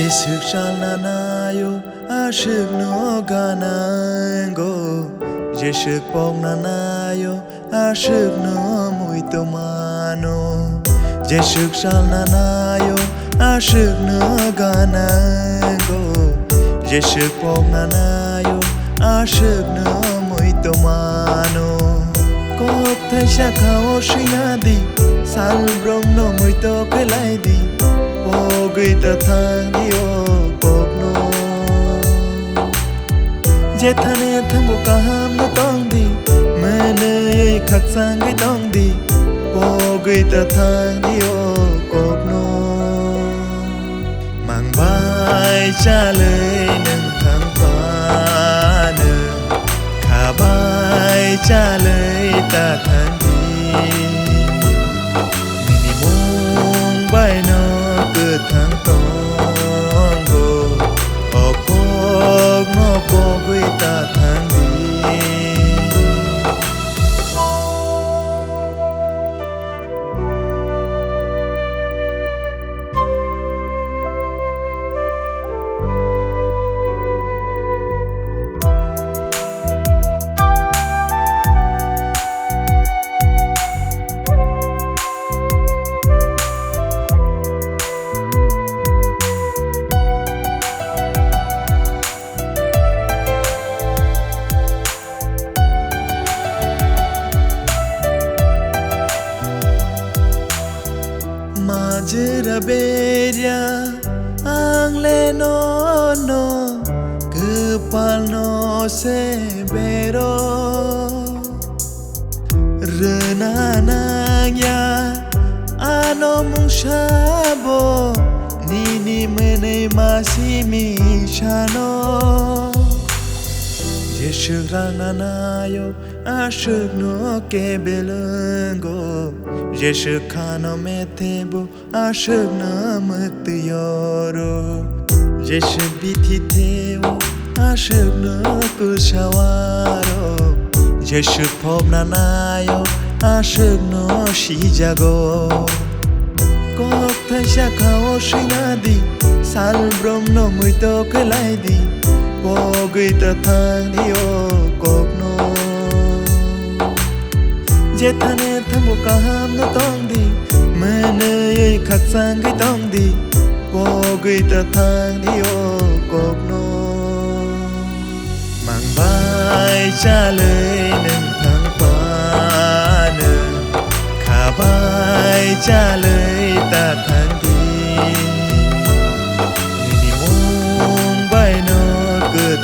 Jesuk shalnanayo ashuk no ganango Jesuk pognanayo ashuk no muito mano Jesuk shalnanayo ashuk no ganango Jesuk pognanayo ashuk no muito mano Kok thai shakao shinadi sal brom no muito kelaidi Pogui ta thang dio kok no Je thane thambo kaham no tong di Mene khak sang gai tong di Pogui ta thang dio kok no Mang bai cha lời nâng thang pa nơ Kha bai cha lời ta thang di Mini mong bai no thang tong go okok no pogui ta thang di Majra beria angle no kepal no sebero renananya ano mungshabo nini mene masimi shano Jesuk rananayo ashuk no kebelengo Jesuk khano metebo ashuk no muktiyoro Jesuk bititheo ashuk no kushawaro Jesuk phobnanayo ashuk no shijago Kok thai shakao shinadi sal brom no muito kelaidi Pogui ta thang dio kok no Je thane thambo kaham no tong di Mene khak sang gai tong di Pogui ta thang dio kok no Mang bai cha lời nâng thang pa nơ Kha bai cha lời ta thang di Nini mong bai no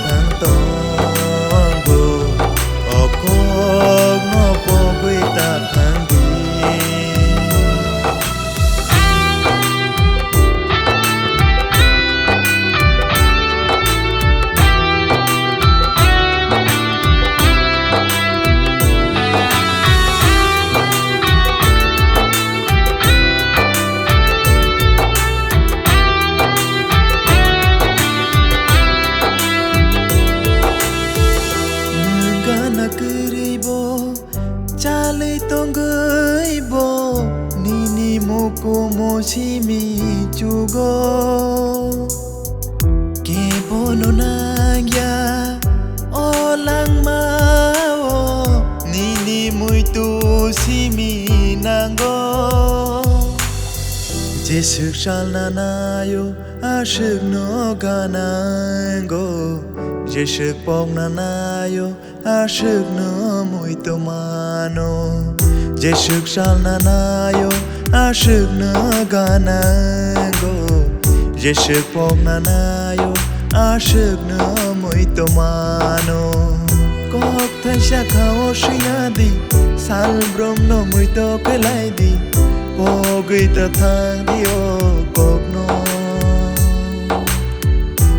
thang tong go okok no pogui ta thang di Chalai tongai bo nini moko moshimi chugo ke bono nangya olang mao nini muito simi nango Jesuk shalnanayo ashuk no ganango Jesuk pognanayo ashuk no muito mano Jesuk shalnanayo ashuk no ganango Jesuk pognanayo ashuk no muito mano Kok thai shakao shinadi sal brom no muito kelaidi Pogui ta thang dio kok no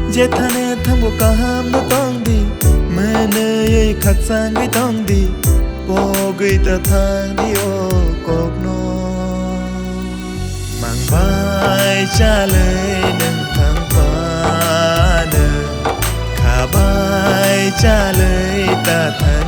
Je thane thambo kaham no tong di Mene khak sang gai tong di Pogui ta thang dio kok no Mang bai cha lời nâng thang pa nơ Kha bai cha lời ta thang